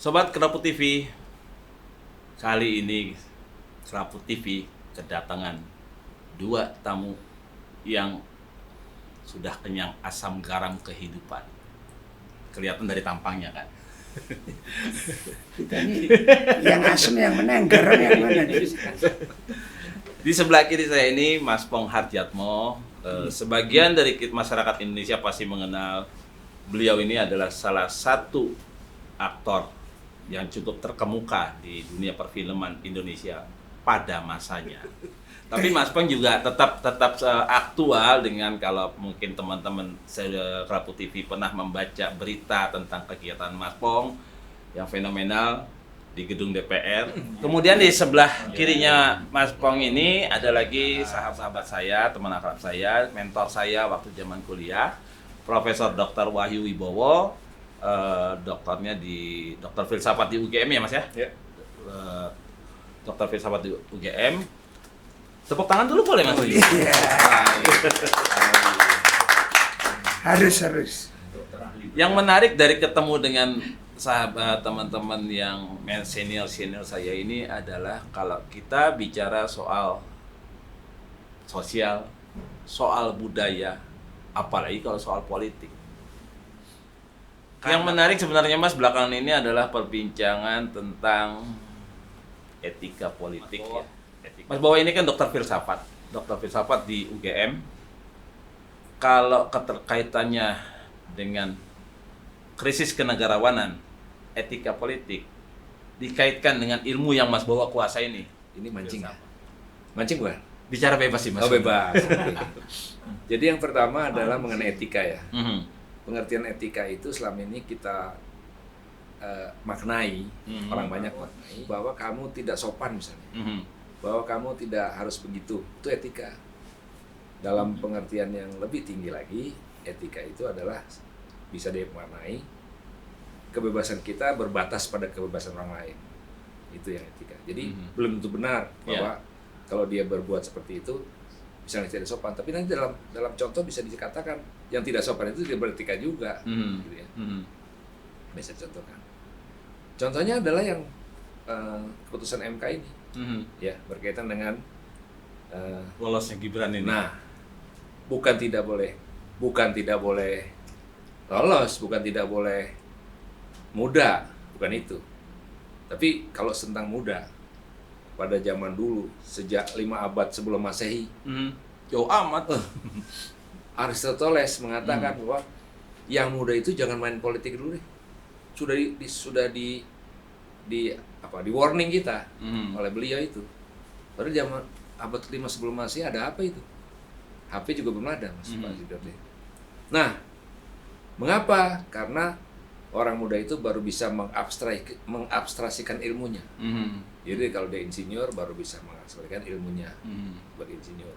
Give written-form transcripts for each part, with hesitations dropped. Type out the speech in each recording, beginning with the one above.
Sobat Kerapu TV, kali ini Kerapu TV kedatangan dua tamu yang sudah kenyang asam garam kehidupan. Kelihatan dari tampangnya kan. Kita ini yang asam yang mana, yang garam yang mana? Di sebelah kiri saya ini Mas Pong Hardjatmo. Sebagian dari masyarakat Indonesia pasti mengenal beliau ini adalah salah satu aktor yang cukup terkemuka di dunia perfilman Indonesia pada masanya. Tapi Mas Pong juga tetap aktual dengan kalau mungkin teman-teman Kerapu TV pernah membaca berita tentang kegiatan Mas Pong yang fenomenal di gedung DPR. Kemudian di sebelah kirinya Mas Pong ini ada lagi sahabat saya, teman akrab saya, mentor saya waktu zaman kuliah, Profesor Dr. Wahyu Wibowo, doktornya di Dokter Filsafat di UGM ya Mas ya? Ya. Dokter Filsafat di UGM. Tepuk tangan dulu boleh Mas? Iya. Harus. Yang menarik dari ketemu dengan sahabat teman-teman yang senior saya ini adalah kalau kita bicara soal sosial, soal budaya, apalagi kalau soal politik. Yang menarik sebenarnya Mas belakangan ini adalah perbincangan tentang etika politik ya. Mas Bowo ini kan dokter filsafat di UGM. Kalau keterkaitannya dengan krisis kenegarawanan, etika politik dikaitkan dengan ilmu yang Mas Bowo kuasai ini. Ini mancing ya? Mancing bukan? Bicara bebas sih Mas. Oh bebas. Jadi yang pertama adalah mengenai etika ya. Pengertian etika itu selama ini kita maknai, orang banyak maknai bahwa kamu tidak sopan misalnya, bahwa kamu tidak harus begitu, itu etika. Dalam pengertian yang lebih tinggi lagi, etika itu adalah bisa dimaknai kebebasan kita berbatas pada kebebasan orang lain, itu yang etika. Jadi belum tentu benar bahwa kalau dia berbuat seperti itu misalnya tidak sopan, tapi nanti dalam contoh bisa dikatakan yang tidak sopan itu tidak beretika juga, gitu ya. Bisa dicontohkan. Contohnya adalah yang keputusan MK ini, ya berkaitan dengan lolosnya Gibran ini. Nah, bukan tidak boleh lolos, bukan tidak boleh muda, bukan itu. Tapi kalau tentang muda, pada zaman dulu sejak 5 abad sebelum Masehi, jauh amat. Aristoteles mengatakan bahwa yang muda itu jangan main politik dulu deh. Sudah di warning kita oleh beliau itu. Pada zaman abad 5 sebelum Masehi ada apa itu? HP juga belum ada, Mas. Nah, mengapa? Karena orang muda itu baru bisa mengabstrasikan ilmunya. Jadi kalau dia insinyur baru bisa mengabstrasikan ilmunya sebagai insinyur.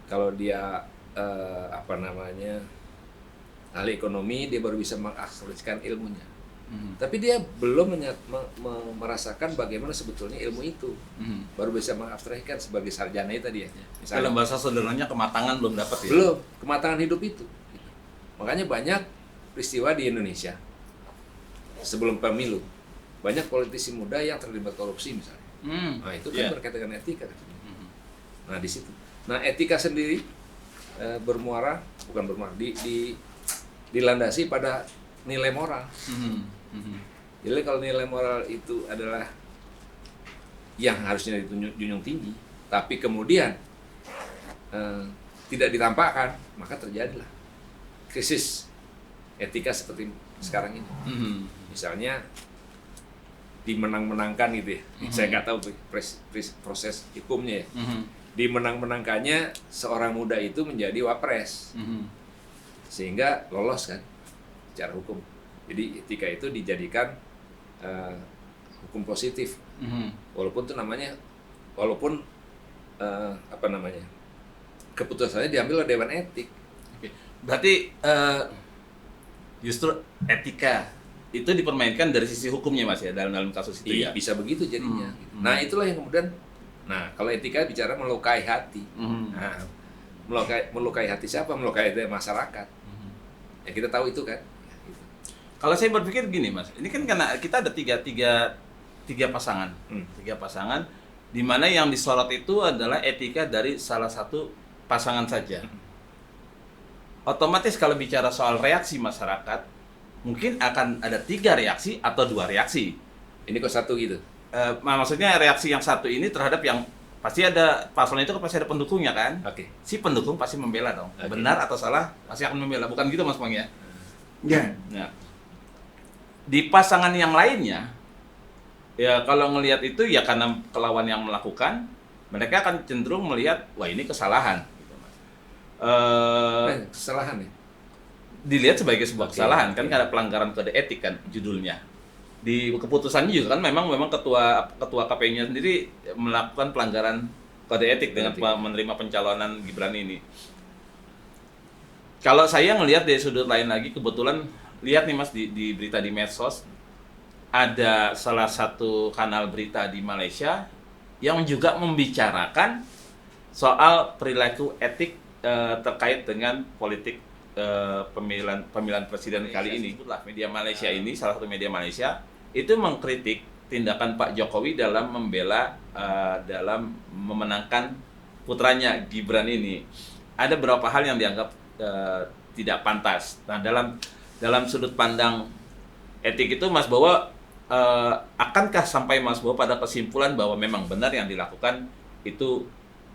Kalau dia ahli ekonomi, dia baru bisa mengabstrasikan ilmunya. Tapi dia belum merasakan bagaimana sebetulnya ilmu itu. Baru bisa mengabstraksikan sebagai sarjana itu tadi ya. Dalam bahasa sederhananya kematangan belum dapat ya? Belum, kematangan hidup itu. Makanya banyak peristiwa di Indonesia sebelum pemilu, banyak politisi muda yang terlibat korupsi misalnya. Nah itu kan berkaitan dengan etika. Nah di situ. Nah etika sendiri dilandasi pada nilai moral. Jadi kalau nilai moral itu adalah yang harusnya dijunjung tinggi, tapi kemudian tidak ditampakkan, maka terjadilah krisis etika seperti sekarang ini. Misalnya dimenang-menangkan gitu ya. Saya nggak tahu proses hukumnya ya. Dimenang-menangkannya seorang muda itu menjadi wapres. Sehingga lolos kan secara hukum. Jadi etika itu dijadikan hukum positif. Walaupun keputusannya diambil oleh Dewan Etik. Berarti justru etika itu dipermainkan dari sisi hukumnya Mas ya dalam kasus itu ya. Bisa begitu jadinya. Nah, itulah yang kemudian kalau etika bicara melukai hati. Nah, melukai hati siapa? Melukai masyarakat. Ya kita tahu itu kan. Kalau saya berpikir gini Mas, ini kan karena kita ada tiga pasangan, tiga pasangan, di mana yang disorot itu adalah etika dari salah satu pasangan saja. Otomatis kalau bicara soal reaksi masyarakat, mungkin akan ada 3 reaksi atau 2 reaksi. Ini kok satu gitu. Maksudnya reaksi yang satu ini terhadap yang pasti ada paslon itu pasti ada pendukungnya kan? Oke. Si pendukung pasti membela dong. Oke. Benar atau salah pasti akan membela. Bukan gitu Mas Pong ya? Ya. Nah, di pasangan yang lainnya, ya kalau ngelihat itu ya karena kelawan yang melakukan, mereka akan cenderung melihat wah ini kesalahan. Gitu, Mas. Kesalahan ya. Dilihat sebagai sebuah Oke, kesalahan oke. kan karena pelanggaran kode etik kan judulnya. Di keputusannya juga kan memang ketua KPU-nya sendiri melakukan pelanggaran kode etik dengan menerima pencalonan Gibran ini. Kalau saya ngelihat dari sudut lain lagi, kebetulan lihat nih Mas di berita di medsos ada salah satu kanal berita di Malaysia yang juga membicarakan soal perilaku etik terkait dengan politik pemilihan presiden kali ini. Media Malaysia ini, salah satu media Malaysia itu mengkritik tindakan Pak Jokowi dalam membela dalam memenangkan putranya Gibran ini. Ada beberapa hal yang dianggap tidak pantas. Nah, dalam sudut pandang etik itu Mas Bowo akankah sampai Mas Bowo pada kesimpulan bahwa memang benar yang dilakukan itu,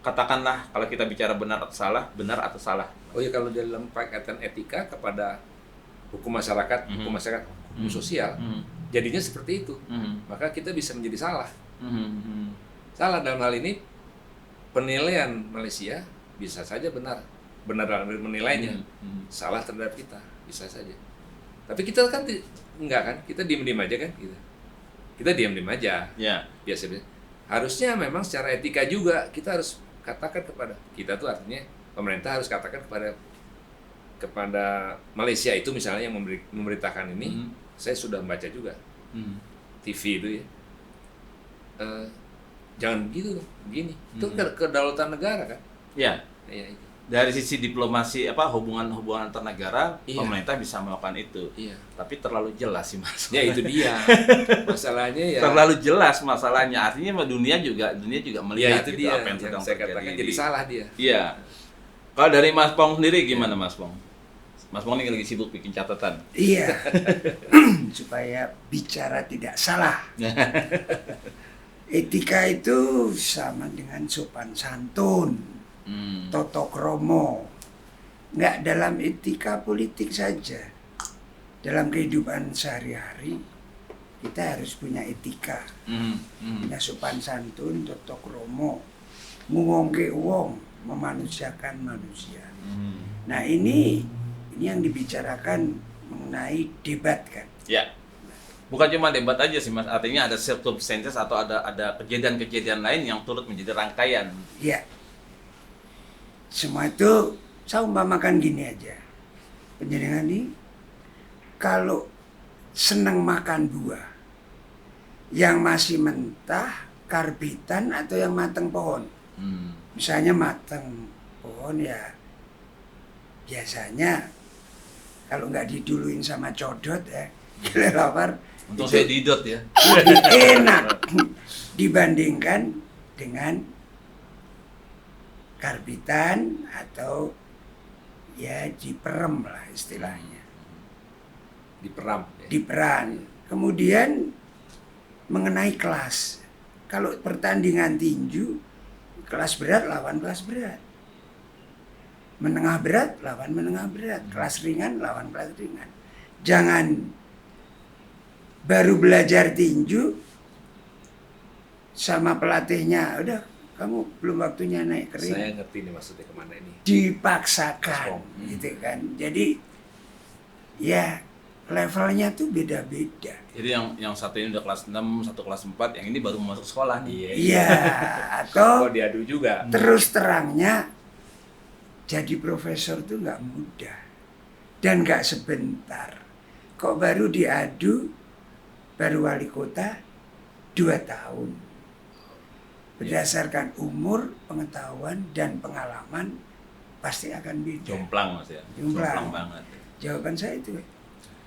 katakanlah kalau kita bicara benar atau salah. Oh ya, kalau dalam pakaian etika kepada hukum masyarakat, hukum sosial, jadinya seperti itu. Maka kita bisa menjadi salah. Salah dalam hal ini, penilaian Malaysia bisa saja benar dalam menilainya. Salah terhadap kita bisa saja. Tapi kita kan enggak kan? Kita diam-diam aja kan gitu. Kita diam-diam aja. Ya. Biasa-biasa. Harusnya memang secara etika juga kita harus katakan kita tuh artinya pemerintah harus katakan kepada Malaysia itu misalnya yang memberitakan ini, saya sudah membaca juga TV itu ya, jangan begitu, begini, itu kedaulatan negara kan? Ya. Ya, itu. Dari sisi diplomasi hubungan antar negara, Iya. Pemerintah bisa melakukan itu. Iya. Tapi terlalu jelas sih Mas. Ya itu dia. Masalahnya ya. Terlalu jelas masalahnya. Artinya dunia juga melihat itu gitu dia apa yang sedang saya terjadi. katakan jadi salah dia. Iya. Kalau dari Mas Pong sendiri gimana Mas Pong? Mas Pong ini lagi sibuk bikin catatan. Iya. Supaya bicara tidak salah. Etika itu sama dengan sopan santun, toto kromo. Nggak dalam etika politik saja. Dalam kehidupan sehari-hari kita harus punya etika. Punya sopan santun, toto kromo, ngomongke wong, memanusiakan manusia. Nah ini yang dibicarakan mengenai debat kan. Ya. Bukan cuma debat aja sih Mas, artinya ada circumstances atau ada kejadian-kejadian lain yang turut menjadi rangkaian. Ya. Semua itu saya umpamakan gini aja. Penjenengan ini kalau senang makan buah yang masih mentah, karbitan atau yang matang pohon. Misalnya matang pohon ya biasanya kalau nggak diduluin sama codot ya kelelawar Untung itu saya didot ya. lebih enak dibandingkan dengan karbitan atau ya diperem lah istilahnya. Diperam. Ya. Diperan. Kemudian mengenai kelas. Kalau pertandingan tinju, kelas berat lawan kelas berat. Menengah berat lawan menengah berat. Kelas ringan lawan kelas ringan. Jangan baru belajar tinju sama pelatihnya, udah kamu belum waktunya naik ke ring. Saya ngerti nih maksudnya kemana ini. Dipaksakan gitu kan. Jadi ya levelnya tuh beda-beda. Jadi yang satu ini udah kelas 6, satu kelas 4, yang ini baru masuk sekolah nih. Iya, atau Oh diadu juga. terus terangnya jadi profesor tuh nggak mudah dan nggak sebentar. Kok baru diadu baru wali kota 2 tahun. Berdasarkan umur, pengetahuan dan pengalaman pasti akan beda. Jomplang Mas ya. Jomplang. Banget. Jawaban saya itu.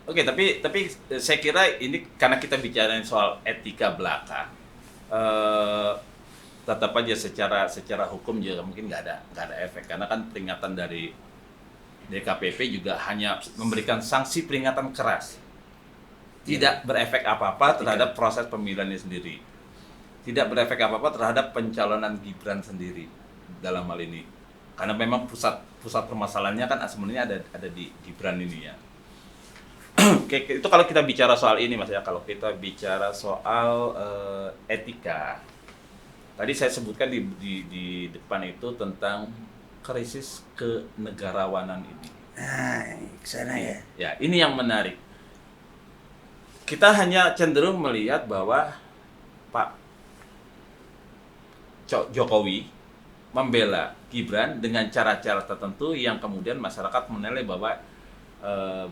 Oke, tapi saya kira ini karena kita bicarain soal etika belaka, tetap aja secara hukum juga mungkin nggak ada efek karena kan peringatan dari DKPP juga hanya memberikan sanksi peringatan keras, tidak berefek apa-apa terhadap proses pemilihannya sendiri, tidak berefek apa-apa terhadap pencalonan Gibran sendiri dalam hal ini, karena memang pusat permasalahannya kan sebenarnya ada di Gibran ini ya. Oke, itu kalau kita bicara soal ini Mas ya, kalau kita bicara soal etika. Tadi saya sebutkan di depan itu tentang krisis kenegarawanan ini. Nah, ke sana ya. Ya, ini yang menarik. Kita hanya cenderung melihat bahwa Pak Jokowi membela Gibran dengan cara-cara tertentu yang kemudian masyarakat menilai bahwa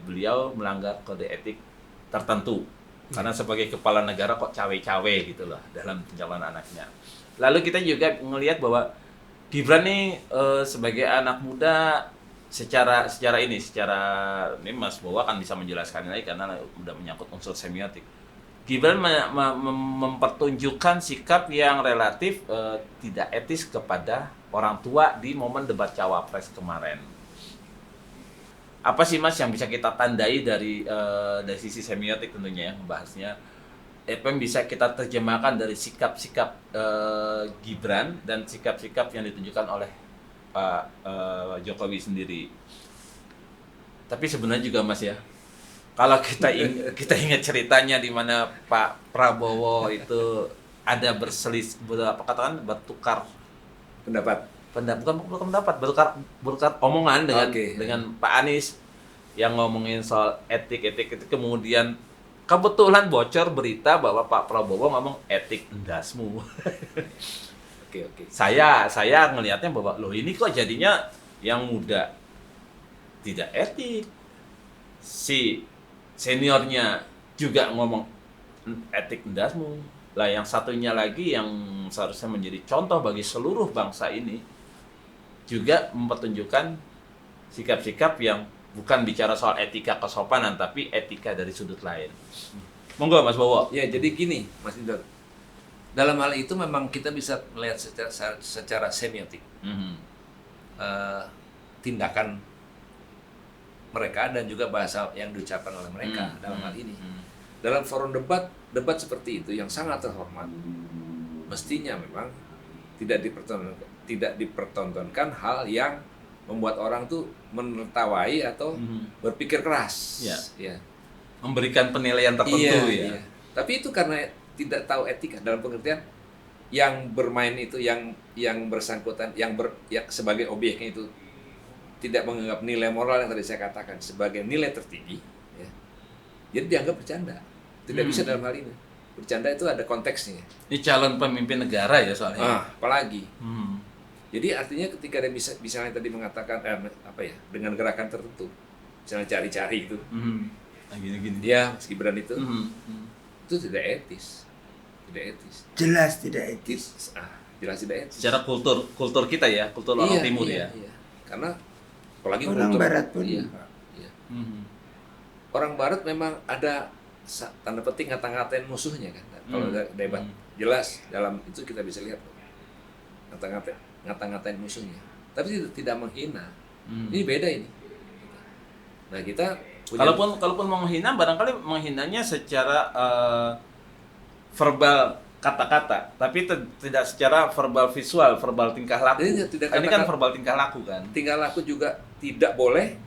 beliau melanggar kode etik tertentu karena sebagai kepala negara kok cawe-cawe gitu loh dalam pencalonan anaknya. Lalu kita juga melihat bahwa Gibran nih sebagai anak muda secara ini Mas Bowo akan bisa menjelaskan lagi karena udah menyangkut unsur semiotik. Gibran mempertunjukkan sikap yang relatif tidak etis kepada orang tua di momen debat cawapres kemarin. Apa sih Mas yang bisa kita tandai dari sisi semiotik tentunya ya membahasnya, apa yang bisa kita terjemahkan dari sikap-sikap Gibran dan sikap-sikap yang ditunjukkan oleh Pak Jokowi sendiri. Tapi sebenarnya juga Mas ya, kalau kita ingat ceritanya di mana Pak Prabowo itu ada bertukar bertukar omongan dengan Pak Anies yang ngomongin soal etik itu, kemudian kebetulan bocor berita bahwa Pak Prabowo ngomong etik endasmu. Oke. Saya ngelihatnya bahwa loh ini kok jadinya yang muda tidak etik, si seniornya juga ngomong etik endasmu. Lah yang satunya lagi yang seharusnya menjadi contoh bagi seluruh bangsa ini juga mempertunjukkan sikap-sikap yang bukan bicara soal etika kesopanan tapi etika dari sudut lain. Monggo Mas Bowo. Ya, jadi gini Mas Indra. Dalam hal itu memang kita bisa melihat secara semiotik tindakan mereka dan juga bahasa yang diucapkan oleh mereka dalam hal ini. Dalam forum debat seperti itu yang sangat terhormat, mestinya memang tidak dipertontonkan hal yang membuat orang tuh menertawai atau berpikir keras. Ya. Memberikan penilaian tertentu ya. Tapi itu karena tidak tahu etika dalam pengertian yang bermain itu yang bersangkutan yang sebagai objeknya itu tidak menganggap nilai moral yang tadi saya katakan sebagai nilai tertinggi ya. Jadi dianggap bercanda. Tidak bisa dalam hal ini. Bercanda itu ada konteksnya. Ini calon pemimpin negara ya soalnya. Apalagi. Jadi artinya ketika dia misalnya tadi mengatakan dengan gerakan tertentu, misalnya cari-cari itu. Gini. Dia Mas Gibran itu tidak etis. Jelas tidak etis. Jelas tidak etis. Secara kultur kita ya, kultur orang timur ya. Iya. Karena apalagi orang barat pun. Iya. Orang barat memang ada tanda petik ngata-ngatain musuhnya kan. Kalau debat jelas dalam itu kita bisa lihat ngata-ngatain musuhnya. Tapi tidak menghina. Ini beda ini. Nah, kita kalaupun menghina barangkali menghinanya secara verbal kata-kata, tapi tidak secara verbal visual, verbal tingkah laku. Ini kan verbal tingkah laku kan. Tingkah laku juga tidak boleh,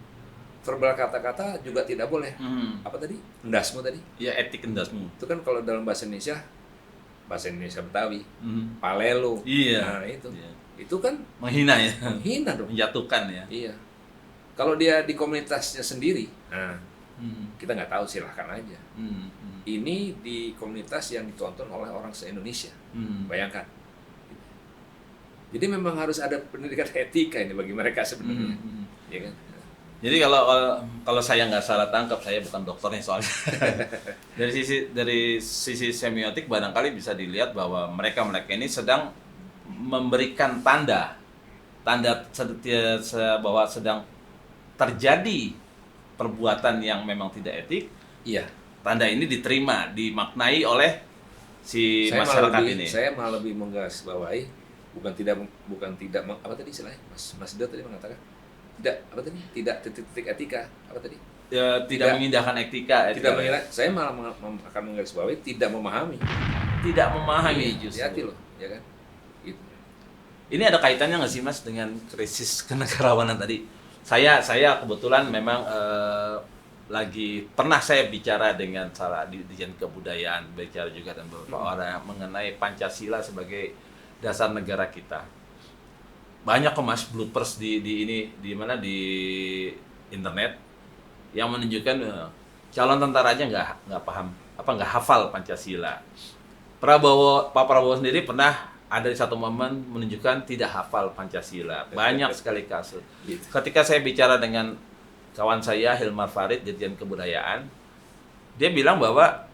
verbal kata-kata juga tidak boleh. Apa tadi? Endasmu tadi? Ya, etik endasmu. Itu kan kalau dalam bahasa Indonesia Betawi, palelo. Iya. Nah, itu. Iya. Itu kan menghina ya. Menghina dong. Menjatuhkan ya. Iya. Kalau dia di komunitasnya sendiri, kita nggak tahu, silahkan aja. Ini di komunitas yang ditonton oleh orang se-Indonesia. Bayangkan. Jadi memang harus ada pendidikan etika ini bagi mereka sebenarnya. Ya kan? Jadi kalau saya nggak salah tangkap, saya bukan dokternya soalnya. dari sisi semiotik barangkali bisa dilihat bahwa mereka ini sedang memberikan tanda bahwa sedang terjadi perbuatan yang memang tidak etik, Iya. tanda ini diterima, dimaknai oleh si masyarakat ini. Saya malah lebih menggarisbawahi bukan tidak apa tadi istilahnya Mas Dito tadi mengatakan tidak titik etika apa tadi Tidak mengindahkan etika. tidak mengira, saya malah akan menggarisbawahi tidak memahami justru. hati loh ya kan gitu. Ini ada kaitannya nggak sih Mas dengan krisis kenegarawanan tadi? Saya kebetulan memang lagi pernah saya bicara dengan salah Dirjen Kebudayaan, bicara juga dengan beberapa orang mengenai Pancasila sebagai dasar negara kita. Banyak kok Mas bloopers di internet yang menunjukkan calon tentara aja nggak paham nggak hafal Pancasila. Pak Prabowo sendiri pernah ada di satu momen menunjukkan tidak hafal Pancasila. Banyak sekali kasus. Ketika saya bicara dengan kawan saya Hilmar Farid, Dirjen Kebudayaan, dia bilang bahwa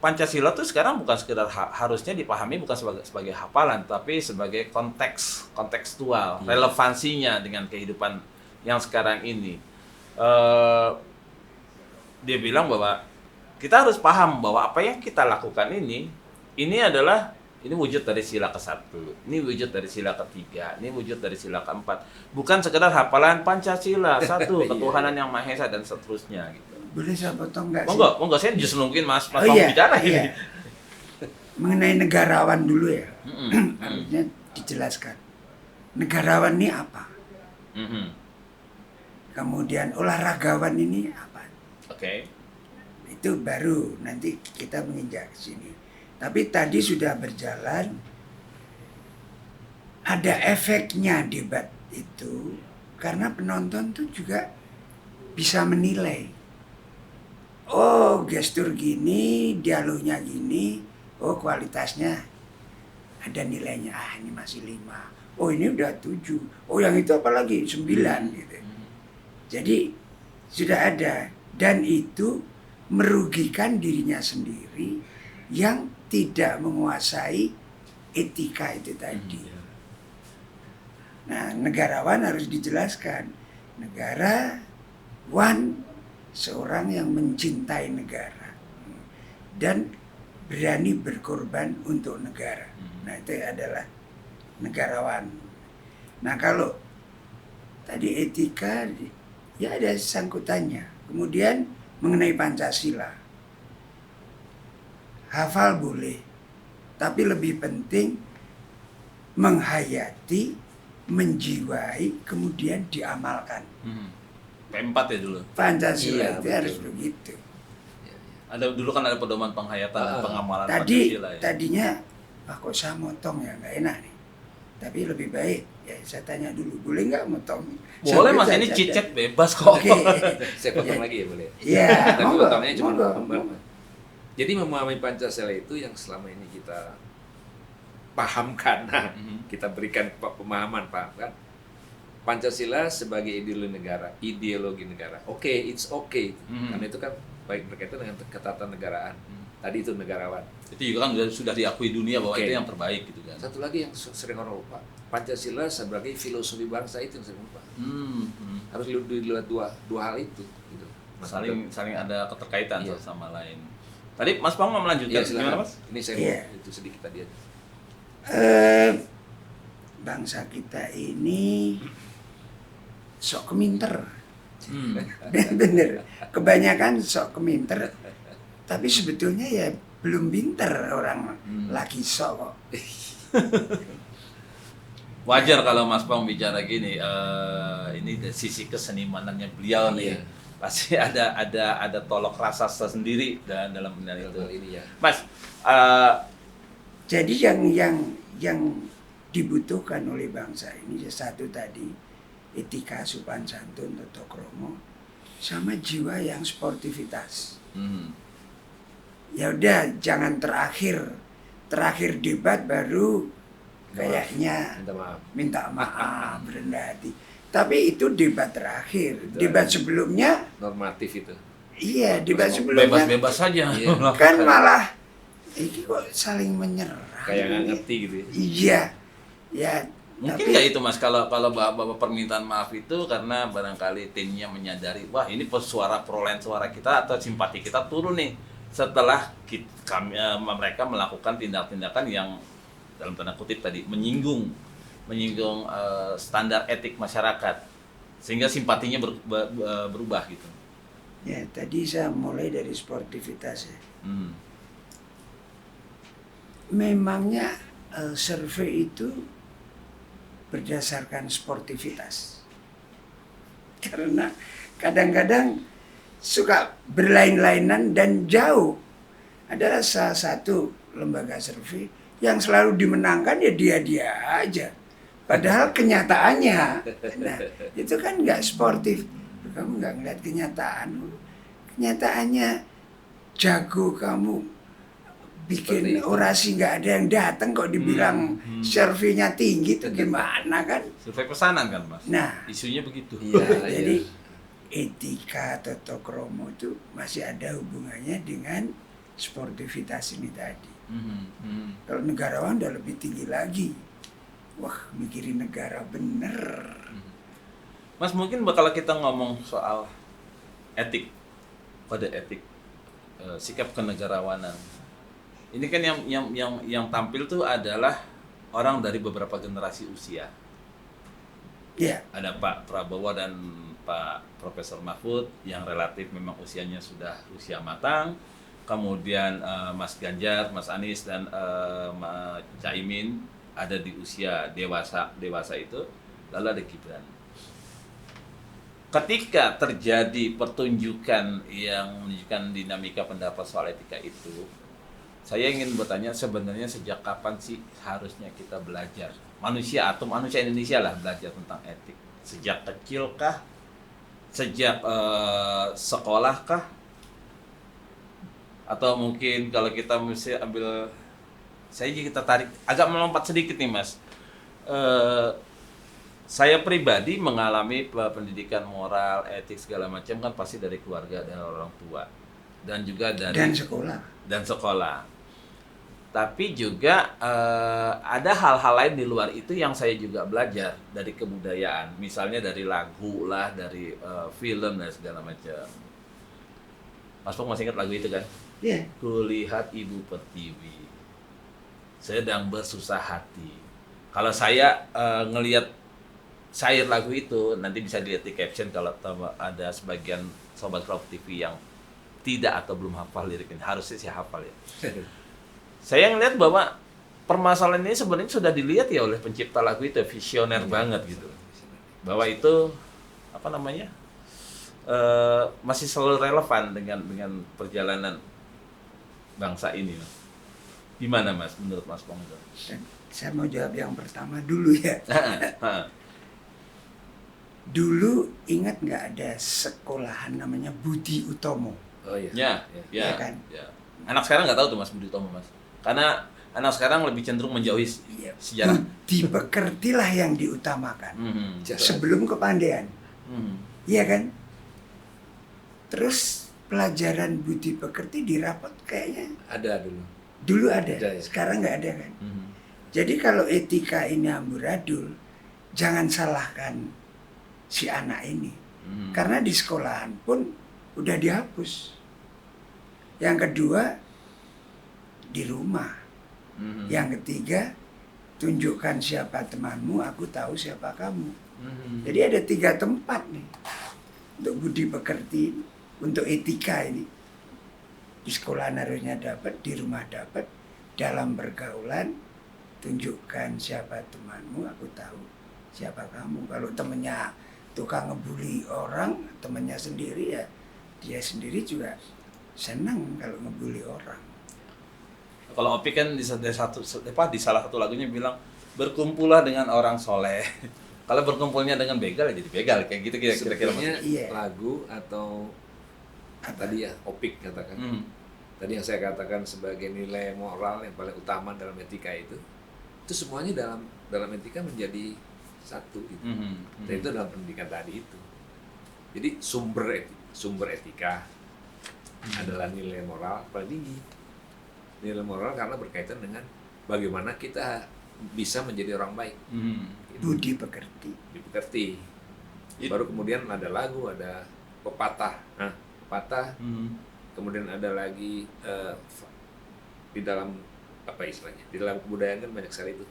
Pancasila itu sekarang bukan sekedar harusnya dipahami bukan sebagai hafalan, tapi sebagai kontekstual, relevansinya dengan kehidupan yang sekarang ini. Dia bilang bahwa kita harus paham bahwa apa yang kita lakukan ini wujud dari sila ke-1, ini wujud dari sila ke-3, ini wujud dari sila ke-4. Bukan sekedar hafalan Pancasila, satu, ketuhanan yang Maha Esa dan seterusnya gitu. Boleh saya potong nggak sih? Monggo, saya justru mungkin Mas bicara ini. Mengenai negarawan dulu ya, harusnya dijelaskan. Negarawan ini apa? Kemudian olahragawan ini apa? Oke. Itu baru nanti kita menginjak ke sini. Tapi tadi sudah berjalan, ada efeknya debat itu, karena penonton tuh juga bisa menilai. Oh, gestur gini, dialognya gini, oh kualitasnya ada nilainya, ini masih 5. Oh ini udah 7, oh yang itu apalagi 9 gitu. Jadi sudah ada, dan itu merugikan dirinya sendiri yang tidak menguasai etika itu tadi. Nah, negarawan harus dijelaskan. Negarawan seorang yang mencintai negara dan berani berkorban untuk negara. Nah, itu adalah negarawan. Nah, kalau tadi etika, ya ada sangkutannya. Kemudian mengenai Pancasila. Hafal boleh, tapi lebih penting menghayati, menjiwai, kemudian diamalkan. P4 ya dulu. Pancasila itu harus begitu. Dulu kan ada pedoman penghayatan dan pengamalan Pancasila ya. Tadinya, kok saya motong ya, nggak enak nih. Tapi lebih baik, ya saya tanya dulu, boleh nggak motong? Boleh Mas, ini cicet bebas kok. Oke. Saya potong lagi ya boleh? Iya. Tapi potongnya cuma pembahasan. Jadi memahami Pancasila itu yang selama ini kita pahamkan, kita berikan pemahaman, paham kan? Pancasila sebagai ideologi negara. It's okay. Karena itu kan baik berkaitan dengan ketatanegaraan. Tadi itu negarawan. Itu juga kan sudah diakui dunia bahwa itu yang terbaik gitu kan. Satu lagi yang sering orang lupa, Pancasila sebagai filosofi bangsa itu yang sering lupa. Harus dilihat dua hal itu. Gitu. Saling ada keterkaitan satu sama lain. Tadi Mas Pang mau melanjutkan gimana Mas? Ini saya mau itu sedikit tadi aja. Bangsa kita ini sok keminter. Bener. Kebanyakan sok keminter. Tapi sebetulnya ya belum pinter orang lagi sok kok. Wajar kalau Mas Pang bicara gini. Ini dari sisi kesenimanannya beliau nih. Pasti ada tolok rasa sendiri dalam penilaian itu. Ini ya. Mas, jadi yang dibutuhkan oleh bangsa ini satu tadi etika, sopan santun, tata krama, sama jiwa yang sportivitas. Ya udah, jangan terakhir debat baru kayaknya minta maaf rendah hati. Tapi itu debat terakhir. Debat sebelumnya normatif itu. Iya, debat sebelumnya bebas saja. Kan malah ini kok saling menyerang. Kayak nggak ngerti gitu. Iya. Ya Mungkin Tapi- nggak itu Mas, kalau bapak permintaan maaf itu karena barangkali timnya menyadari, wah ini suara perolehan suara kita atau simpati kita turun nih setelah mereka melakukan tindak-tindakan yang dalam tanda kutip tadi menyinggung standar etik masyarakat, sehingga simpatinya berubah gitu. Ya, tadi saya mulai dari sportivitas ya. Hmm. Memangnya survei itu berdasarkan sportivitas. Karena kadang-kadang suka berlain-lainan dan jauh. Adalah salah satu lembaga survei yang selalu dimenangkan ya dia-dia aja. Padahal kenyataannya, nah itu kan nggak sportif. Kamu nggak ngeliat kenyataan. Kenyataannya jago kamu bikin Seperti itu. orasi nggak ada yang datang kok dibilang surveinya tinggi itu gimana kan? Survei pesanan kan Mas? Nah, Isunya begitu. Iya, jadi iya. etika atau tokromo itu masih ada hubungannya dengan sportivitas ini tadi. Kalau negarawan udah lebih tinggi lagi. Wah, mikirin negara bener. Mas, mungkin kalau kita ngomong soal etik, pada etik, sikap kenegarawanan, ini kan yang tampil tuh adalah orang dari beberapa generasi usia. Ya, Ada Pak Prabowo dan Pak Profesor Mahfud yang relatif memang usianya sudah usia matang. Kemudian Mas Ganjar, Mas Anies dan Mas Caimin ada di usia dewasa itu. Lalu ada Gibran. Ketika terjadi pertunjukan yang menunjukkan dinamika pendapat soal etika itu, saya ingin bertanya sebenarnya sejak kapan sih harusnya kita belajar? Manusia atau manusia Indonesia lah belajar tentang etik. Sejak kecil kah? Sejak sekolah kah? Atau mungkin kalau kita mesti ambil, kita tarik agak melompat sedikit nih Mas. Saya pribadi mengalami pendidikan moral, etik segala macam kan pasti dari keluarga dan orang tua dan juga dari dan sekolah. Tapi juga ada hal-hal lain di luar itu yang saya juga belajar dari kebudayaan, misalnya dari lagu lah, dari film dan segala macam. Mas Pong masih ingat lagu itu kan? Iya. Kulihat ibu pertiwi sedang bersusah hati. Kalau saya ngelihat syair lagu itu, nanti bisa dilihat di caption kalau ada sebagian sobat Cloud TV yang tidak atau belum hafal lirik ini, harusnya sih hafal ya. Saya ngelihat bahwa permasalahan ini sebenarnya sudah dilihat ya oleh pencipta lagu itu, visioner banget gitu. Bahwa itu masih selalu relevan dengan perjalanan bangsa ini. Gimana Mas, menurut Mas Pong? Dan saya mau jawab yang pertama dulu ya. Dulu ingat nggak ada sekolahan namanya Budi Utomo? Oh iya. Ya. Ya kan? Ya. Anak sekarang nggak tahu tuh Mas Budi Utomo Mas. Karena anak sekarang lebih cenderung menjauhi Iya. sejarah. Budi pekertilah yang diutamakan Mhm. sebelum kepandaian. Mhm. Iya kan? Terus pelajaran budi pekerti di rapot kayaknya Ada dulu. dulu ada, Ada, ya? sekarang nggak ada kan? Mhm. Jadi kalau etika ini amburadul, jangan salahkan si anak ini. Mhm. Karena di sekolahan pun udah dihapus. Yang kedua, di rumah. Mhm. Yang ketiga, tunjukkan siapa temanmu, aku tahu siapa kamu. Mhm. Jadi ada 3 tempat nih untuk budi pekerti, untuk etika ini. Di sekolah harusnya dapat, di rumah dapat, dalam pergaulan tunjukkan siapa temanmu, aku tahu siapa kamu. Kalau temennya tukang ngebully orang, temennya sendiri ya dia sendiri juga senang kalau ngebully orang. Kalau Opik kan di salah satu lagunya bilang berkumpullah dengan orang soleh. Kalau berkumpulnya dengan begal ya jadi begal, kayak gitu kira-kira. Sebetulnya Iya. lagu atau tadi ya Opik katakan. Hmm. Tadi yang saya katakan sebagai nilai moral yang paling utama dalam etika itu semuanya dalam etika menjadi satu gitu. Mhm. Dan itu dalam pendidikan tadi itu. Jadi sumber etika adalah nilai moral paling tinggi. Nilai moral karena berkaitan dengan bagaimana kita bisa menjadi orang baik. Mhm. budi pekerti. dipekerti. Baru kemudian ada lagu, ada pepatah. Nah, pepatah. Kemudian ada lagi di dalam apa istilahnya? Di dalam kebudayaan kan banyak sekali itu.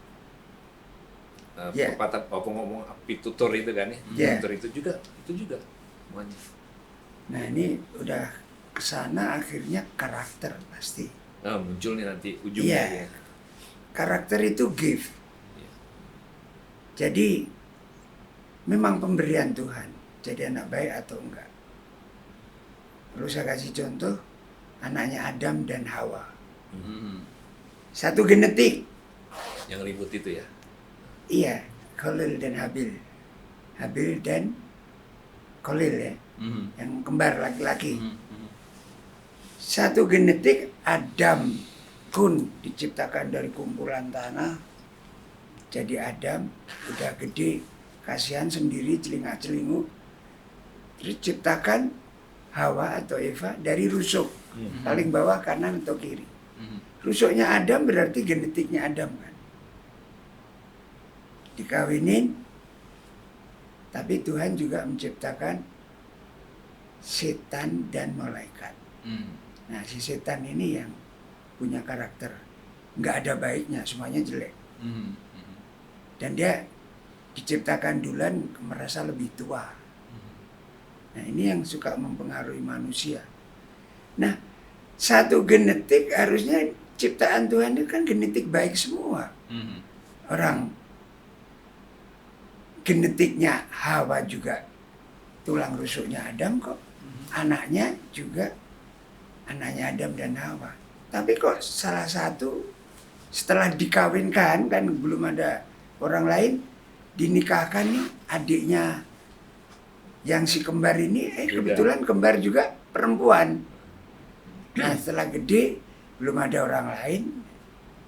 Yeah. Pepatah ngomong pitutur itu kan ya. Yeah. Pitutur itu juga semuanya. Nah ini udah kesana akhirnya karakter pasti. Nah, muncul nih nanti ujungnya Iya. ya. Karakter itu gift. Iya. Jadi memang pemberian Tuhan. Jadi anak baik atau enggak. Perlu saya kasih contoh anaknya Adam dan Hawa. Satu genetik. Yang ribut itu ya. Iya, Khalil dan Habil. Habil dan Khalil ya. Yang kembar laki-laki. Satu genetik, Adam kun diciptakan dari kumpulan tanah. Jadi Adam udah gede, kasihan sendiri celingak-celinguk. Terus ciptakan Hawa atau Eva dari rusuk. Paling bawah kanan atau kiri. Rusuknya Adam berarti genetiknya Adam kan. Dikawinin, tapi Tuhan juga menciptakan setan dan malaikat. Nah, si setan ini yang punya karakter nggak ada baiknya, semuanya jelek. Dan dia diciptakan duluan merasa lebih tua. Nah, ini yang suka mempengaruhi manusia. Nah, satu genetik harusnya ciptaan Tuhan itu kan genetik baik semua. Orang genetiknya Hawa juga tulang rusuknya Adam kok. Anaknya juga anaknya Adam dan Hawa. Tapi kok salah satu setelah dikawinkan kan belum ada orang lain, dinikahkan nih adiknya yang si kembar ini kebetulan kembar juga perempuan. Nah setelah gede belum ada orang lain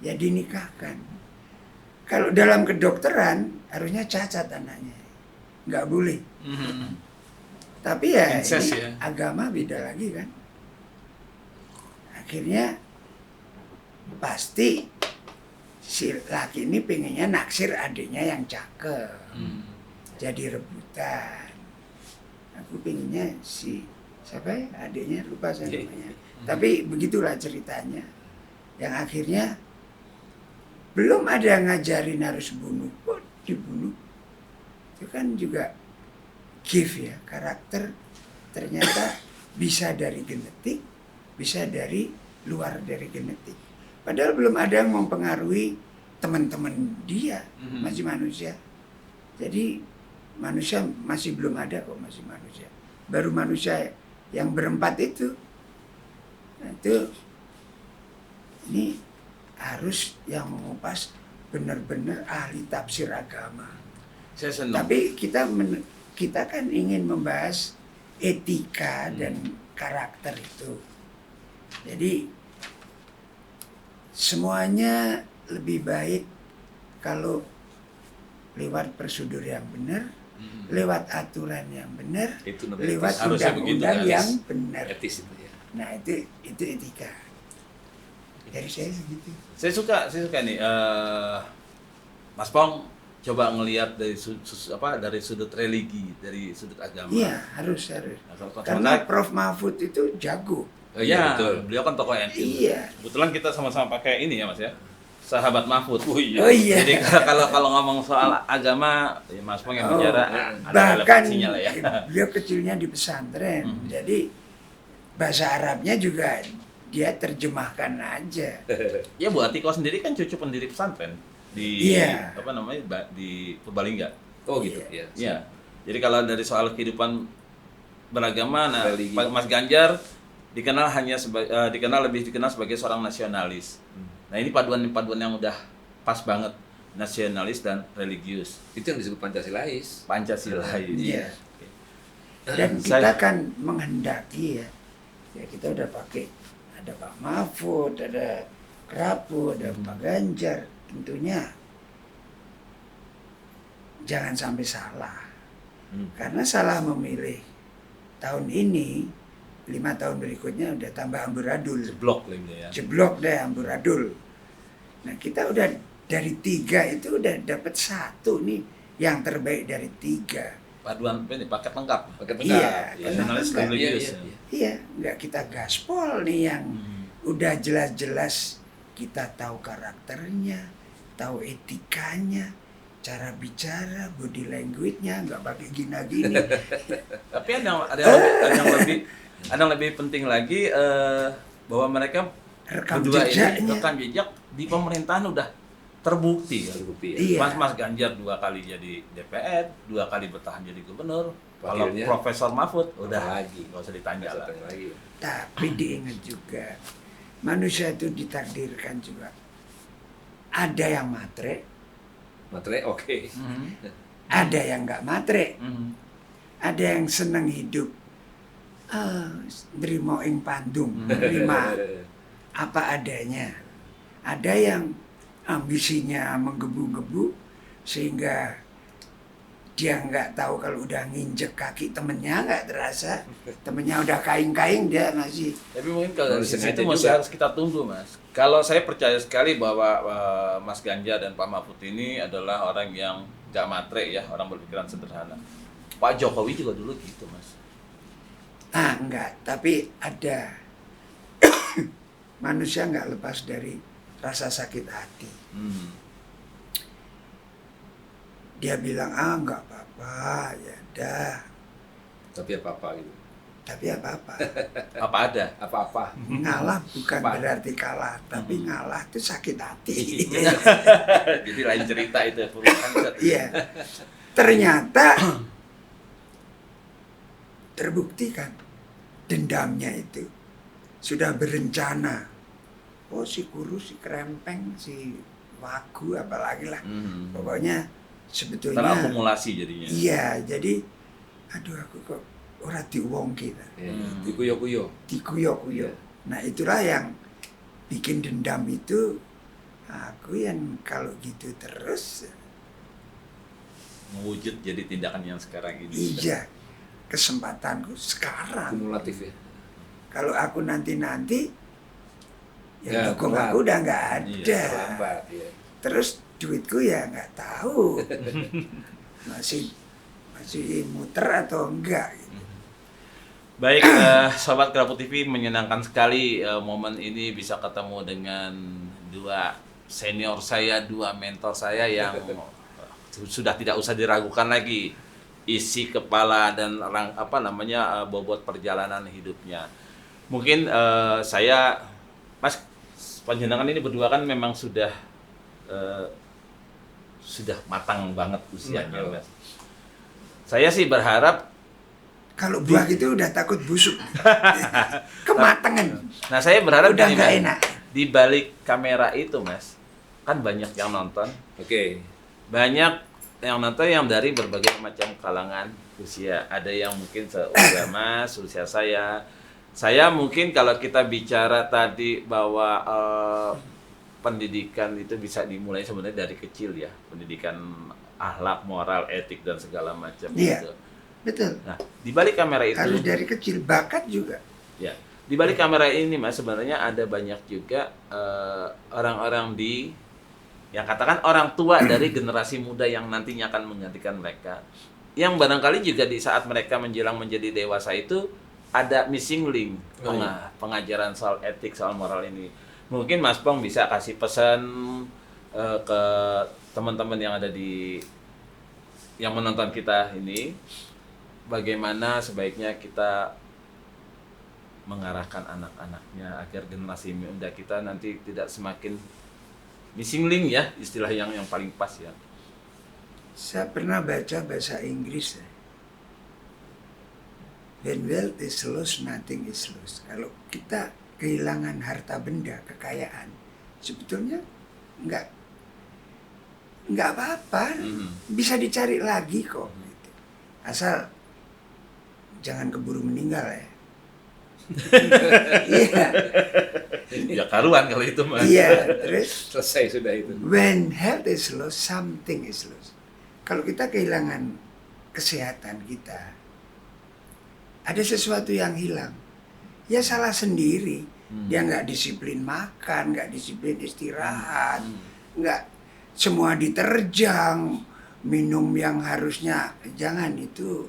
ya dinikahkan. Kalau dalam kedokteran harusnya cacat anaknya, nggak boleh. Tapi ya, Incest, ini ya. agama beda lagi kan. Akhirnya pasti si laki ini pengennya naksir adiknya yang cakep, jadi rebutan. Aku pengennya si siapa ya adiknya lupa saya namanya. Tapi begitulah ceritanya. Yang akhirnya belum ada yang ngajarin harus bunuh, kok dibunuh. Itu kan juga gift ya, karakter ternyata bisa dari genetik, bisa dari luar dari genetik. Padahal belum ada yang mempengaruhi teman-teman dia, masih manusia. Jadi manusia masih belum ada kok, masih manusia. Baru manusia yang berempat itu. Nah, itu ini harus yang mengupas benar-benar ahli tafsir agama. Saya senang. Tapi kita kan ingin membahas etika dan karakter itu. Jadi semuanya lebih baik kalau lewat prosedur yang benar, lewat aturan yang benar, Itu namanya lewat harusnya begitu, undang-undang etis. yang benar. etis itu ya. Nah itu etika. Dari saya segitu. Saya suka nih Mas Pong coba ngelihat dari dari sudut religi, dari sudut agama. Iya harus. Nah, Karena Prof Mahfud itu jago. Iya, betul. beliau kan tokoh NU. Iya. Kebetulan kita sama-sama pakai ini ya Mas ya, sahabat Mahfud. Oh iya. Jadi kalau ngomong soal agama, ya Mas Pong yang bicara ada Bahkan relevansinya lah ya. beliau kecilnya di pesantren, jadi bahasa Arabnya juga dia terjemahkan aja. Ya Bu Atiko sendiri kan cucu pendiri pesantren di Iya. di Purbalingga. Oh gitu ya. Iya. Jadi kalau dari soal kehidupan beragama, nah Religi. Mas Ganjar lebih dikenal sebagai seorang nasionalis. Nah ini paduan yang udah pas banget, nasionalis dan religius, Itu yang disebut Pancasilais. Pancasilais. Iya. Dan kita kan menghendaki ya kita udah pakai ada Pak Mahfud, ada Kerapu, ada Pak Ganjar, tentunya jangan sampai salah. Karena salah memilih tahun ini, 5 tahun berikutnya udah tambah amburadul. Jeblok lah ini ya. Jeblok deh amburadul. Nah kita udah dari 3 itu udah dapat 1 nih yang terbaik dari 3. Paduan ini paket lengkap. Pakai Iya, Ya, karena jurnalis enggak. religius. Iya, nggak kita gaspol nih yang udah jelas-jelas kita tahu karakternya, tahu etikanya, cara bicara, body language-nya, nggak pakai gini-gini. Tapi ada yang lebih penting lagi bahwa mereka Rekam berdua jejaknya. ini rekam jejak di pemerintahan udah terbukti. Terbukti ya. Iya. Mas Ganjar 2 kali jadi DPR, 2 kali bertahan jadi gubernur. Kalau Wakilnya? Profesor Mahfud udah lagi. nggak usah ditanya lah. Tanya lagi. Tapi diingat juga, manusia itu ditakdirkan juga. Ada yang matre, Materai oke. ada yang nggak matre, Mhm. ada yang senang hidup. Nerimo ing pandung, nerima apa adanya. Ada yang ambisinya menggebu-gebu sehingga dia nggak tahu kalau udah nginjek kaki temennya nggak terasa, temennya udah kaing-kaing dia masih. Tapi mungkin kalau dari Harus sisi sengaja itu masih juga. harus kita tunggu, Mas. Kalau saya percaya sekali bahwa Mas Ganjar dan Pak Mahfud ini adalah orang yang gak matre ya, orang berpikiran sederhana. Pak Jokowi juga dulu gitu, Mas. Enggak, tapi ada manusia nggak lepas dari rasa sakit hati. Dia bilang nggak apa-apa, ya dah. Tapi apa-apa gitu. Tapi apa-apa. Apa ada? Apa-apa. Ngalah bukan Apa? berarti kalah, tapi ngalah itu sakit hati. Jadi lain cerita itu perubahan. Iya. Ternyata terbukti kan dendamnya itu sudah berencana. Oh si kurus, si kerempeng, si wagu apalagi lah. Pokoknya sebetulnya Terakumulasi jadinya. iya, jadi aduh aku kok ora diwong kita. Ya, dikuyo-kuyo. Dikuyo-kuyo. Nah itulah yang bikin dendam itu aku yang kalau gitu terus Mewujud jadi tindakan yang sekarang ini. iya kesempatanku sekarang. Kumulatif ya. Kalau aku nanti-nanti Ya, ya dukung telat. aku udah nggak Iya, ada. Terlambat ya. Terus duitku ya nggak tahu masih muter atau enggak. Gitu. Baik, Sobat Kerapu TV, menyenangkan sekali momen ini bisa ketemu dengan 2 senior saya, 2 mentor saya yang sudah tidak usah diragukan lagi isi kepala dan bobot perjalanan hidupnya. Mungkin saya, Mas, panjenengan ini berdua kan memang sudah matang banget usianya, Mas. Saya sih berharap Kalau buah gitu udah takut busuk, kematangan. Nah, saya berharap Udah gini, nggak Mas, enak. di balik kamera itu, Mas, kan banyak yang nonton, Oke. banyak yang nonton yang dari berbagai macam kalangan usia. Ada yang mungkin seusia Mas, usia saya. Saya mungkin kalau kita bicara tadi bahwa pendidikan itu bisa dimulai sebenarnya dari kecil ya, pendidikan akhlak, moral, etik dan segala macam Iya. gitu. Betul. Nah, di balik kamera itu, Harus dari kecil, bakat juga. ya, di balik kamera ini, Mas, sebenarnya ada banyak juga orang-orang yang katakan orang tua dari generasi muda yang nantinya akan menggantikan mereka. Yang barangkali juga di saat mereka menjelang menjadi dewasa itu ada missing link pengajaran soal etik, soal moral ini. Mungkin Mas Pong bisa kasih pesan ke teman-teman yang ada yang menonton kita ini, bagaimana sebaiknya kita mengarahkan anak-anaknya agar generasi muda kita nanti tidak semakin missing link ya, istilah yang paling pas ya. Saya pernah baca bahasa Inggris. When wealth is lost, nothing is lost. Kalau kita kehilangan harta benda, kekayaan, sebetulnya nggak apa-apa, bisa dicari lagi kok. Gitu. Asal jangan keburu meninggal ya. Iya. Ya karuan kalau itu mah. Iya, terus Selesai sudah itu. when health is lost, something is lost. Kalau kita kehilangan kesehatan kita, ada sesuatu yang hilang. Ya salah sendiri. Dia nggak disiplin makan, nggak disiplin istirahat, nggak semua diterjang, minum yang harusnya jangan, itu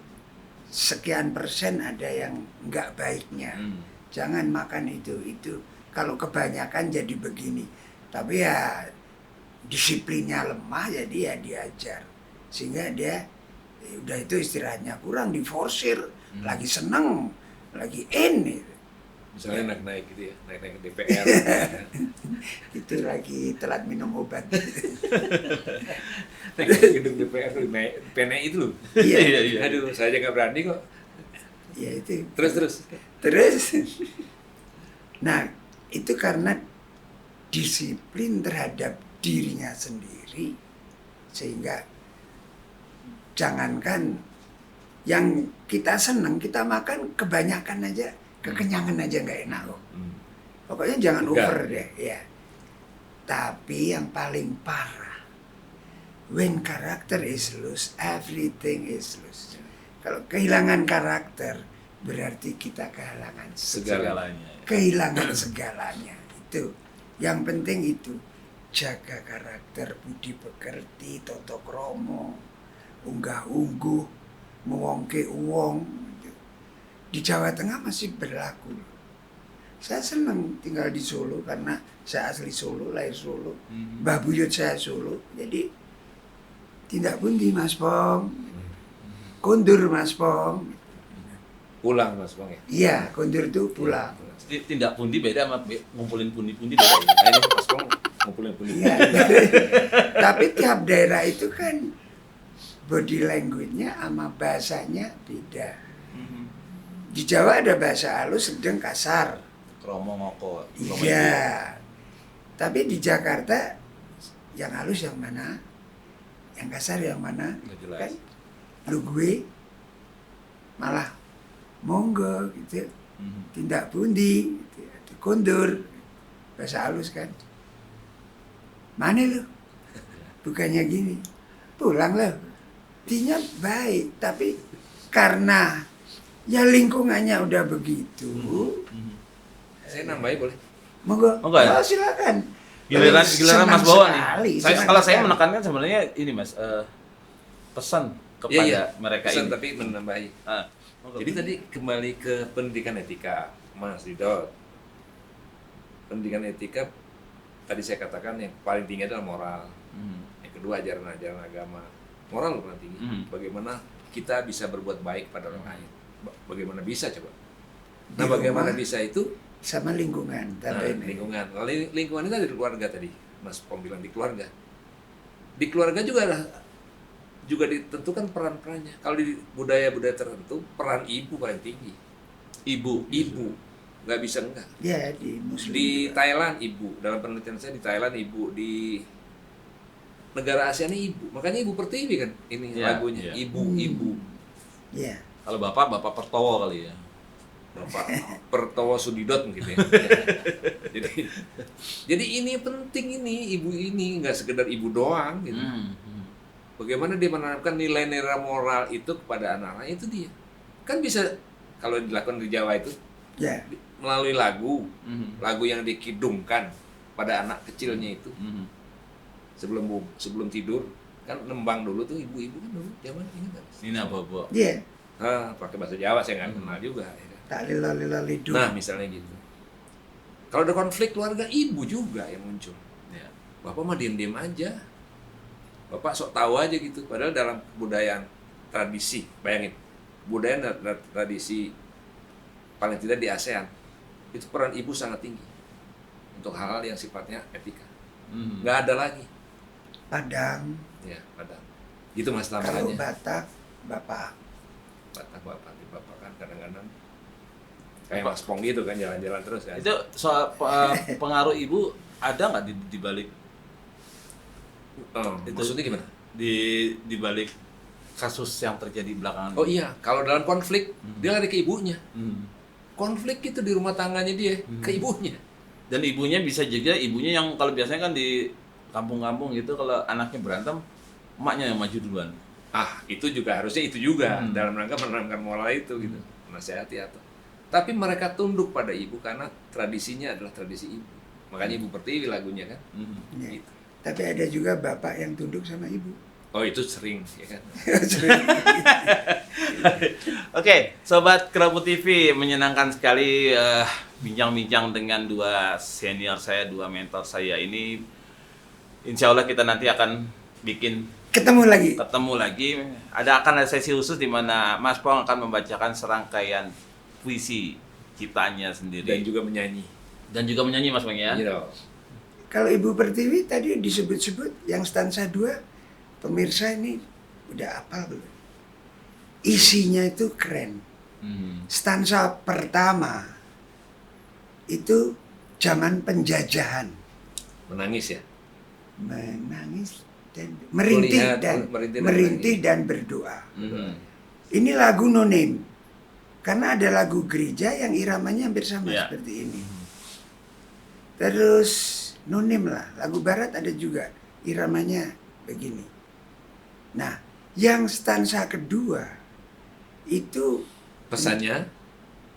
sekian persen ada yang nggak baiknya. Jangan makan itu kalau kebanyakan jadi begini. Tapi ya disiplinnya lemah, jadi ya diajar sehingga dia udah itu istirahatnya kurang, diforsir, lagi seneng, lagi gitu. Misalnya naik gitu ya, naik DPR. Itu lagi telat minum obat. Naik gedung DPR tuh, naik PNI itu loh. Iya. Aduh, saya aja nggak berani kok. Ya itu. Terus. Nah, itu karena disiplin terhadap dirinya sendiri, sehingga jangankan yang kita seneng, kita makan kebanyakan aja, kekenyangan aja nggak enak kok. Pokoknya jangan over deh, ya. Tapi yang paling parah, when character is loose, everything is loose. Kalau kehilangan karakter, berarti kita kehilangan Segalanya. kehilangan segalanya. Itu yang penting, itu jaga karakter, budi pekerti, toto kromo, unggah ungguh, mewongke uwong. Di Jawa Tengah masih berlaku. Saya senang tinggal di Solo karena saya asli Solo, lahir Solo. Mbah buyut saya Solo, jadi tindak pundi Mas Pong, kondur Mas Pong. Pulang Mas Bang ya. Iya, kondur itu pulang. Tindak pundi beda sama ngumpulin pundi-pundi beda. Nah, ini Mas Bang ngumpulin pundi. Iya. Tapi tiap daerah itu kan body language-nya sama bahasanya beda. Di Jawa ada bahasa halus, sedang kasar. Kromo ngoko. Iya. Tapi di Jakarta yang halus yang mana? Yang kasar yang mana? Nggak jelas. Kan? Lu gue malah monggo gitu. Tindak pundi, gitu. Kondur. Bahasa halus kan. Mana lu? Bukannya gini. Pulang lo. Artinya baik, tapi karena ya lingkungannya udah begitu. Saya nambahin boleh? Monggo. Monggo ya? Oh, silakan. Giliran Senang Mas Bawa sekali, nih. senang Kalau saya sekali. menekankan sebenarnya ini Mas, pesan kepada Iya, mereka pesan ini. tapi menambahi. Monggo. Jadi tadi kembali ke pendidikan etika, Mas Ridho. Pendidikan etika tadi saya katakan yang paling tinggi adalah moral. Yang kedua ajaran-ajaran agama. Moral paling tinggi. Bagaimana kita bisa berbuat baik pada orang lain. Bagaimana bisa coba? Nah, Di bagaimana rumah bisa itu? sama lingkungan. Nah, Tapi ini. lingkungan. Kalau lingkungan itu ada di keluarga tadi. Mas Pong bilang di keluarga. Di keluarga juga ditentukan peran-perannya. Kalau di budaya-budaya tertentu, peran ibu paling tinggi. Ibu, nggak bisa enggak. Ya di Muslim. Di juga. Thailand ibu, dalam penelitian saya di Thailand ibu, di negara Asia ini ibu. Makanya Ibu Pertiwi kan ini Ya, lagunya. ya. Ibu. Ya. Kalau Bapak Pertowo kali ya. Bapak Pertowo Sudidot gitu ya. Jadi ini penting, ini ibu ini nggak sekedar ibu doang gitu. Bagaimana dia menanamkan nilai-nilai moral itu kepada anak-anak, itu dia. Kan bisa kalau dilakukan di Jawa itu Ya. melalui lagu yang dikidungkan pada anak kecilnya itu. Sebelum tidur kan nembang dulu tuh ibu-ibu kan dulu zaman ini kan. Ini apa, Bu? Ya. Pakai bahasa Jawa saya nggak kenal juga. Ya. Tak lila-lila lidu. Nah misalnya gitu. Kalau ada konflik keluarga, ibu juga yang muncul. Ya. Bapak mah diem-diem aja. Bapak sok tahu aja gitu. Padahal dalam kebudayaan tradisi, bayangin, budaya dan tradisi paling tidak di ASEAN, itu peran ibu sangat tinggi untuk hal-hal yang sifatnya etika. Nggak ada lagi. Padang. Ya, padahal. Gitu Mas Kalau tambahannya. Batak, Bapak. Bapak kan kadang-kadang kayak Mas Pong gitu kan, jalan-jalan terus kan. Itu soal pengaruh ibu ada nggak di balik itu? Maksudnya gimana? Di balik kasus yang terjadi belakangan? Oh iya, kalau dalam konflik dia lari ke ibunya. Konflik itu di rumah tangganya dia ke ibunya. Dan ibunya bisa juga, ibunya yang kalau biasanya kan di kampung-kampung gitu kalau anaknya berantem, emaknya yang maju duluan. Itu juga harusnya itu juga dalam rangka menanamkan moral itu gitu, menasihati atau. Tapi mereka tunduk pada ibu karena tradisinya adalah tradisi ibu. Makanya Ibu Pertiwi lagunya kan. Ya. Gitu. Tapi ada juga bapak yang tunduk sama ibu. Oh itu sering ya kan. Oke, Sobat Kerapu TV, menyenangkan sekali bincang-bincang dengan dua senior saya, dua mentor saya ini. Insya Allah kita nanti akan bikin Ketemu lagi. akan ada sesi khusus di mana Mas Pong akan membacakan serangkaian puisi ciptaannya sendiri Dan juga menyanyi. Mas Pong ya. Iya. Kalau Ibu Pertiwi tadi disebut-sebut yang stansa 2, pemirsa ini udah apal belum? Isinya itu keren. Stansa pertama itu zaman penjajahan. Menangis ya. Menangis dan merintih Melihat, dan berdoa. Ini lagu no name. Karena ada lagu gereja yang iramanya hampir sama seperti ini. Terus no name lah, lagu barat ada juga iramanya begini. Nah, yang stansa kedua itu Pesannya.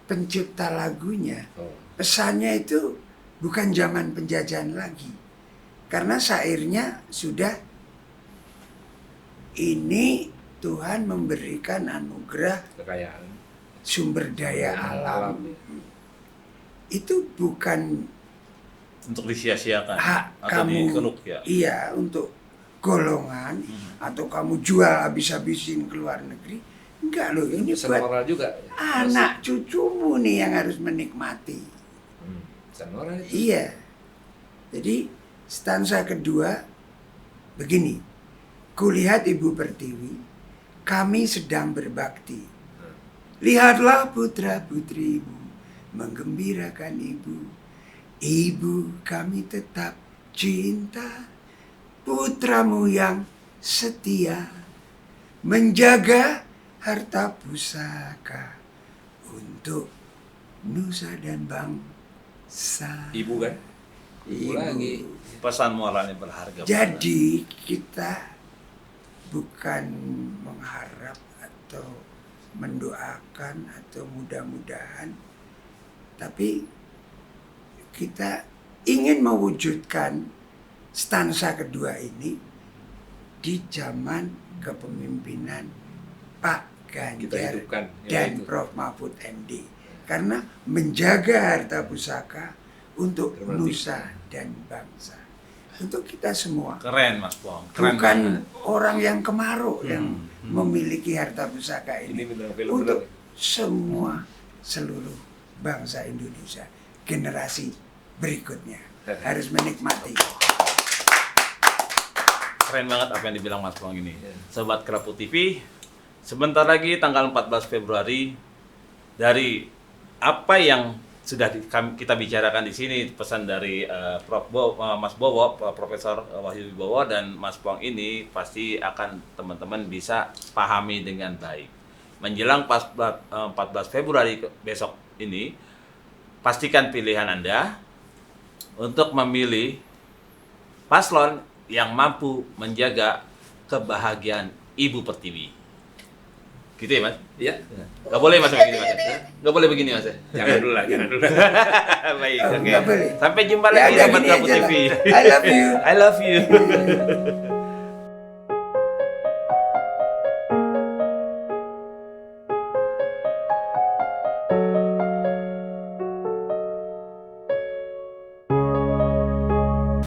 pencipta lagunya. Oh. Pesannya itu bukan zaman penjajahan lagi. Karena syairnya sudah ini Tuhan memberikan anugerah Kekayaan. sumber daya alam. ya. Itu bukan Untuk disia-siakan hak atau kamu. dikeruk ya. Iya, untuk golongan atau kamu jual habis-habisin ke luar negeri. Enggak loh, ini Pesan buat moral juga. anak cucumu nih yang harus menikmati. Pesan moral itu. Iya. Jadi stansa kedua begini. Kulihat Ibu Pertiwi, kami sedang berbakti. Lihatlah putra-putrimu menggembirakan ibu. Ibu kami tetap cinta. Putramu yang setia menjaga harta pusaka untuk nusa dan bangsa. Ibu kan? Ibu lagi. Pesan moralnya berharga. Jadi kita bukan mengharap atau mendoakan atau mudah-mudahan, tapi kita ingin mewujudkan stansa kedua ini di zaman kepemimpinan Pak Kita Ganjar hidupkan. dan Prof. Mahfud MD. Karena menjaga harta pusaka untuk Berarti. nusa dan bangsa. Untuk kita semua. Keren Mas Pong. Keren Bukan banget. orang yang kemaruk yang memiliki harta pusaka Ini ini. benar film Untuk semua seluruh bangsa Indonesia, generasi berikutnya harus menikmati. Keren banget apa yang dibilang Mas Pong ini. Sobat Kerapu TV, sebentar lagi tanggal 14 Februari dari apa yang sudah kita bicarakan di sini, pesan dari Mas Bowo, Profesor Wahyu Wibowo dan Mas Pong ini pasti akan teman-teman bisa pahami dengan baik. Menjelang 14 Februari besok ini, pastikan pilihan Anda untuk memilih paslon yang mampu menjaga kebahagiaan Ibu Pertiwi. Gitu ya, Mas? Iya. Gak boleh Mas begini, Mas. Gak boleh begini, Mas. Jangan dulu lah, jangan dulu. Baik, Oh, oke. nggak boleh. Sampai jumpa Ya, lagi udah Sobat gini Kerapu aja TV. lah. I love you. I love you.